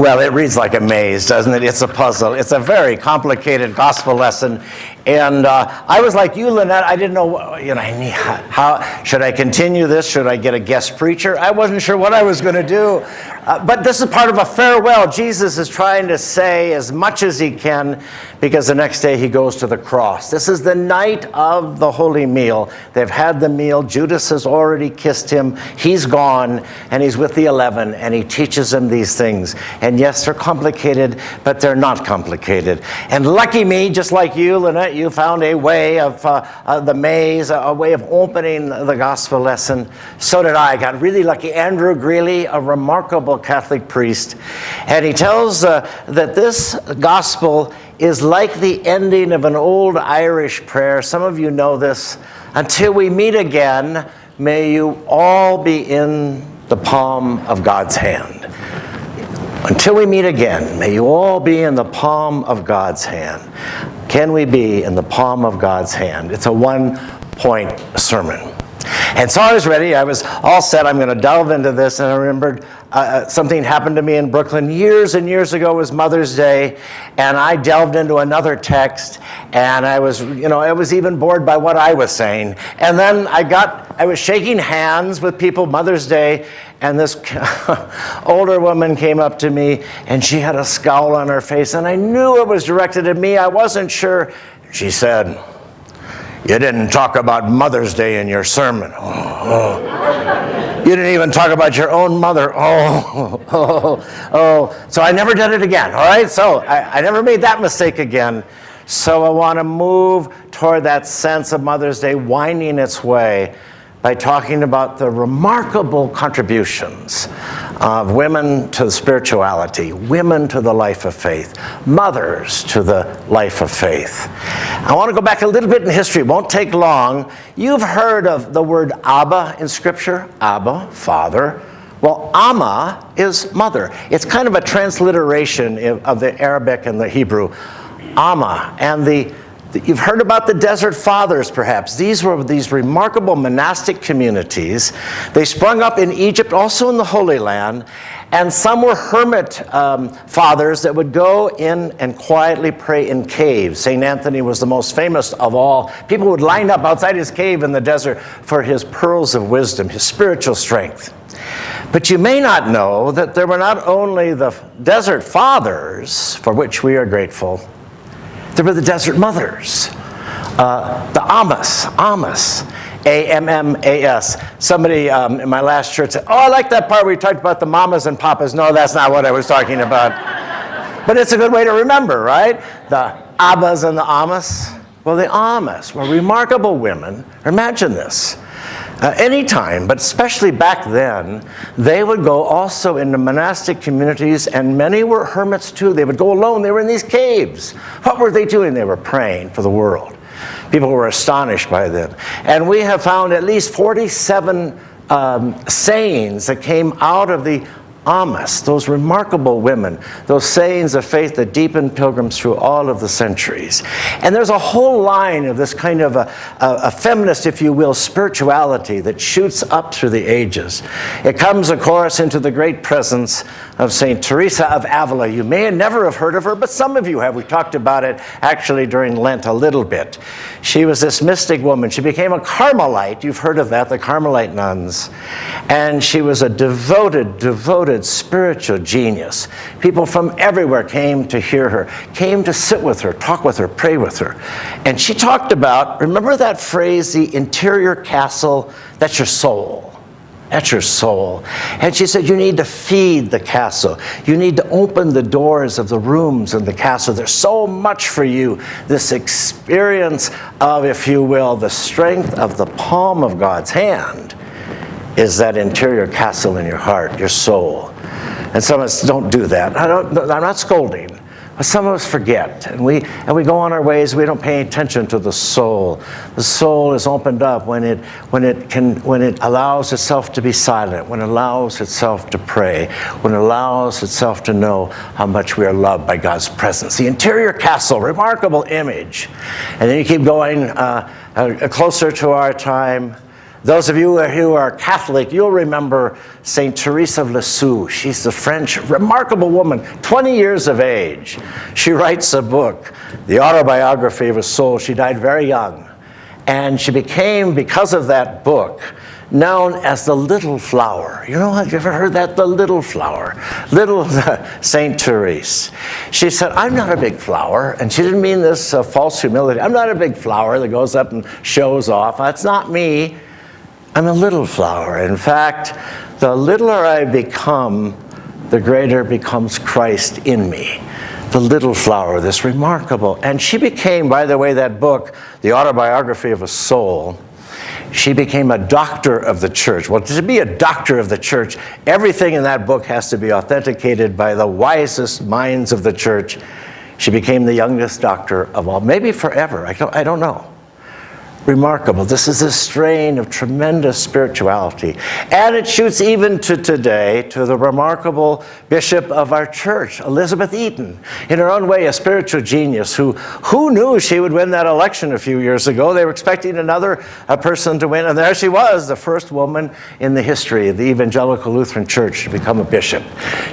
Well, it reads like a maze, doesn't it? It's a puzzle. It's a very complicated gospel lesson. And I was like you, Lynette. I didn't know, how should I continue this? Should I get a guest preacher? I wasn't sure what I was going to do. But this is part of a farewell. Jesus is trying to say as much as he can, because the next day he goes to the cross. This is the night of the Holy Meal. They've had the meal. Judas has already kissed him. He's gone, and he's with the 11, and he teaches them these things. And yes, they're complicated, but they're not complicated. And lucky me, just like you, Lynette, you found a way of the maze, a way of opening the gospel lesson. So did I. Got really lucky. Andrew Greeley, a remarkable Catholic priest, and he tells that this gospel is like the ending of an old Irish prayer. Some of you know this. Until we meet again, may you all be in the palm of God's hand. Until we meet again, may you all be in the palm of God's hand. Can we be in the palm of God's hand? It's a one-point sermon. And so I was ready. I was all set. I'm going to delve into this. And I remembered something happened to me in Brooklyn years and years ago. It was Mother's Day. And I delved into another text. And I was even bored by what I was saying. And then I was shaking hands with people Mother's Day. And this older woman came up to me, and she had a scowl on her face. And I knew it was directed at me. I wasn't sure. She said, "You didn't talk about Mother's Day in your sermon. Oh. You didn't even talk about your own mother. Oh. So I never did it again, all right? So I never made that mistake again. So I want to move toward that sense of Mother's Day winding its way by talking about the remarkable contributions of women to spirituality, women to the life of faith, mothers to the life of faith. I want to go back a little bit in history. It won't take long. You've heard of the word Abba in Scripture. Abba, Father. Well, Amma is mother. It's kind of a transliteration of the Arabic and the Hebrew. Amma. And you've heard about the Desert Fathers, perhaps. These were these remarkable monastic communities. They sprung up in Egypt, also in the Holy Land, and some were hermit fathers that would go in and quietly pray in caves. St. Anthony was the most famous of all. People would line up outside his cave in the desert for his pearls of wisdom, his spiritual strength. But you may not know that there were not only the Desert Fathers, for which we are grateful. There were the Desert Mothers, the Ammas, A-M-M-A-S. Somebody in my last church said, "Oh, I like that part where you talked about the mamas and papas." No, that's not what I was talking about. But it's a good way to remember, right? The Abbas and the Ammas. Well, the Ammas were remarkable women. Imagine this. Anytime, but especially back then, they would go also into monastic communities, and many were hermits too. They would go alone. They were in these caves. What were they doing? They were praying for the world. People were astonished by them. And we have found at least 47 sayings that came out of the Ammas, those remarkable women, those sayings of faith that deepened pilgrims through all of the centuries. And there's a whole line of this kind of a feminist, if you will, spirituality that shoots up through the ages. It comes, of course, into the great presence of St. Teresa of Avila. You may never have heard of her, but some of you have. We talked about it actually during Lent a little bit. She was this mystic woman. She became a Carmelite. You've heard of that, the Carmelite nuns. And she was a devoted spiritual genius. People from everywhere came to hear her, came to sit with her, talk with her, pray with her. And she talked about, remember that phrase, the interior castle? That's your soul. That's your soul. And she said, you need to feed the castle. You need to open the doors of the rooms in the castle. There's so much for you. This experience of, if you will, the strength of the palm of God's hand is that interior castle in your heart, your soul. And some of us don't do that. I'm not scolding, but some of us forget, and we go on our ways. We don't pay attention to the soul. The soul is opened up when it allows itself to be silent, when it allows itself to pray, when it allows itself to know how much we are loved by God's presence. The interior castle, remarkable image. And then you keep going closer to our time. Those of you who are Catholic, you'll remember St. Therese of Lisieux. She's the French, remarkable woman, 20 years of age. She writes a book, The Autobiography of a Soul. She died very young. And she became, because of that book, known as the Little Flower. You know, have you ever heard that? The Little Flower. Little St. Therese. She said, I'm not a big flower. And she didn't mean this false humility. I'm not a big flower that goes up and shows off. That's not me. I'm a little flower. In fact, the littler I become, the greater becomes Christ in me. The little flower, this remarkable. And she became, by the way, that book, The Autobiography of a Soul, she became a doctor of the church. Well, to be a doctor of the church, everything in that book has to be authenticated by the wisest minds of the church. She became the youngest doctor of all, maybe forever, I don't know. Remarkable. This is a strain of tremendous spirituality. And it shoots even to today, to the remarkable bishop of our church, Elizabeth Eaton. In her own way, a spiritual genius who knew she would win that election a few years ago? They were expecting another person to win, and there she was, the first woman in the history of the Evangelical Lutheran Church to become a bishop.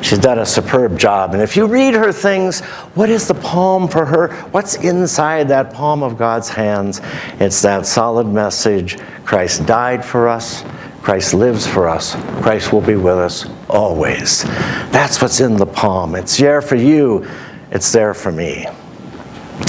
She's done a superb job. And if you read her things, what is the palm for her? What's inside that palm of God's hands? It's that solid message: Christ died for us, Christ lives for us, Christ will be with us always. That's what's in the palm. It's there for you, it's there for me.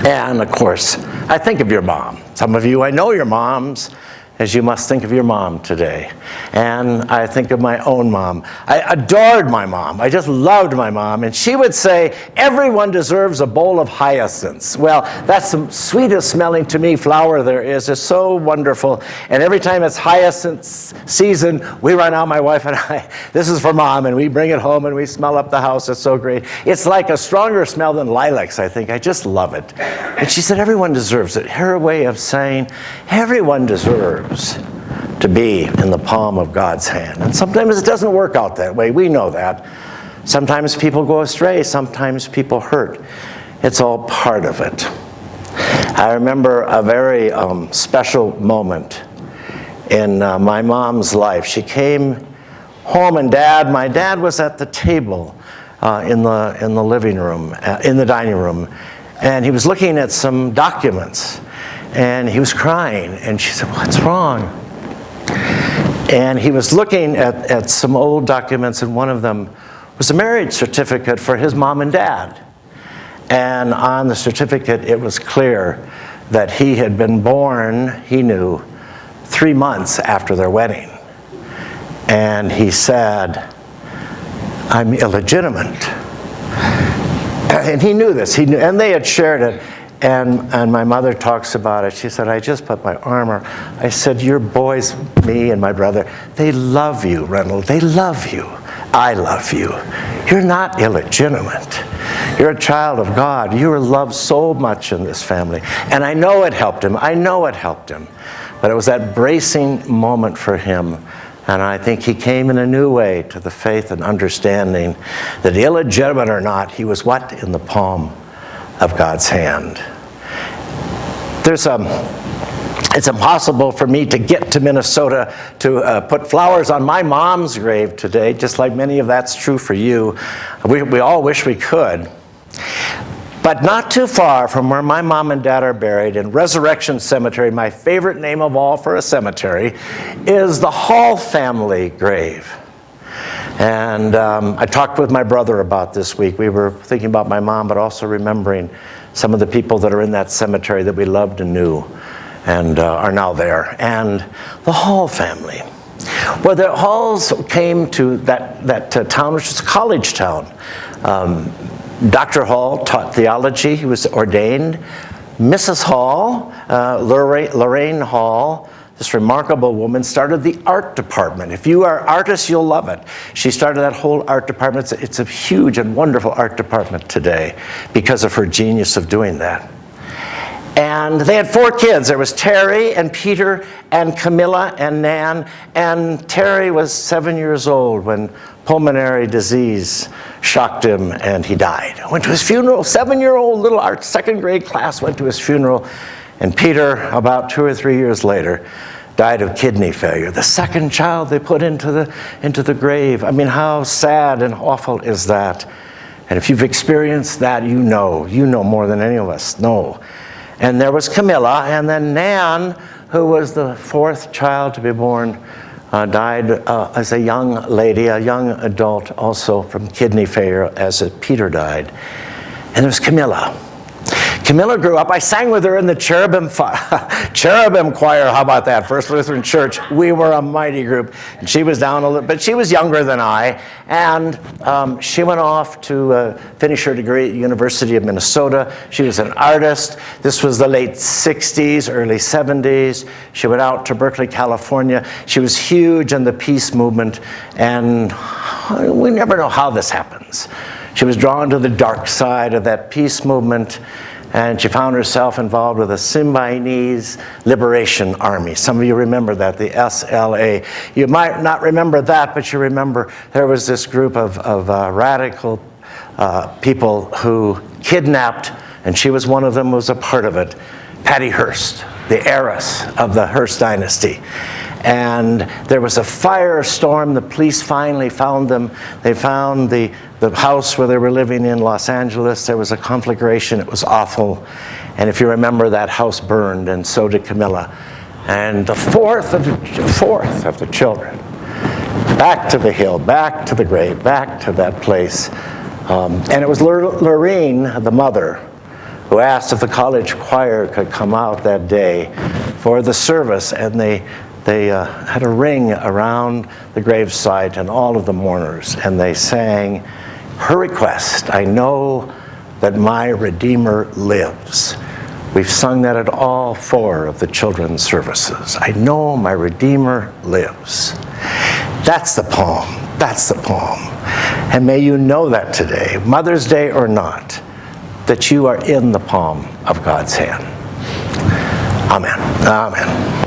And of course, I think of your mom. Some of you, I know your moms, as you must think of your mom today. And I think of my own mom. I adored my mom. I just loved my mom. And she would say, everyone deserves a bowl of hyacinths. Well, that's the sweetest smelling to me flower there is. It's so wonderful. And every time it's hyacinth season, we run out, my wife and I, this is for mom, and we bring it home and we smell up the house. It's so great. It's like a stronger smell than lilacs, I think. I just love it. And she said, everyone deserves it. Her way of saying, everyone deserves to be in the palm of God's hand. And sometimes it doesn't work out that way. We know that. Sometimes people go astray. Sometimes people hurt. It's all part of it. I remember a very special moment in my mom's life. She came home, and my dad was at the table in the living room, in the dining room, and he was looking at some documents. And he was crying, and she said, what's wrong? And he was looking at some old documents, and one of them was a marriage certificate for his mom and dad. And on the certificate, it was clear that he had been born, he knew, 3 months after their wedding. And he said, I'm illegitimate. And he knew this, and they had shared it. And my mother talks about it. She said, I just put my arm around. I said, your boys, me and my brother, they love you, Reynold. They love you. I love you. You're not illegitimate. You're a child of God. You are loved so much in this family. And I know it helped him. I know it helped him. But it was that bracing moment for him. And I think he came in a new way to the faith and understanding that illegitimate or not, he was what? In the palm of God's hand. It's impossible for me to get to Minnesota to put flowers on my mom's grave today, just like many of that's true for you. We all wish we could. But not too far from where my mom and dad are buried, in Resurrection Cemetery, my favorite name of all for a cemetery, is the Hall family grave. And I talked with my brother about this week. We were thinking about my mom, but also remembering some of the people that are in that cemetery that we loved and knew and are now there. And the Hall family. Well, the Halls came to that town, which was a college town. Dr. Hall taught theology. He was ordained. Mrs. Hall, Lorraine Hall, this remarkable woman, started the art department. If you are artists, you'll love it. She started that whole art department. It's a huge and wonderful art department today because of her genius of doing that. And they had 4 kids. There was Terry and Peter and Camilla and Nan. And Terry was 7 years old when pulmonary disease shocked him and he died. I went to his funeral. 7-year-old little art, 2nd grade class went to his funeral. And Peter, about 2 or 3 years later, died of kidney failure. The second child they put into the grave. I mean, how sad and awful is that? And if you've experienced that, you know more than any of us know. And there was Camilla, and then Nan, who was the fourth child to be born, died as a young lady, a young adult, also from kidney failure, as Peter died. And there was Camilla. Camilla grew up. I sang with her in the cherubim choir. How about that? First Lutheran Church. We were a mighty group. And she was down a little, but she was younger than I. And she went off to finish her degree at University of Minnesota. She was an artist. This was the late 60s, early 70s. She went out to Berkeley, California. She was huge in the peace movement. And we never know how this happens. She was drawn to the dark side of that peace movement. And she found herself involved with the Symbionese Liberation Army. Some of you remember that, the SLA. You might not remember that, but you remember there was this group of radical people who kidnapped, and she was one of them, was a part of it, Patty Hearst, the heiress of the Hearst dynasty. And there was a firestorm. The police finally found them. They found the house where they were living in Los Angeles. There was a conflagration. It was awful. And if you remember, that house burned, and so did Camilla. And the fourth of the children, back to the hill, back to the grave, back to that place. And it was Lorene, the mother, who asked if the college choir could come out that day for the service. And they had a ring around the gravesite and all of the mourners, and they sang her request, "I know that my Redeemer lives." We've sung that at all 4 of the children's services. I know my Redeemer lives. That's the poem. That's the poem. And may you know that today, Mother's Day or not, that you are in the palm of God's hand. Amen. Amen.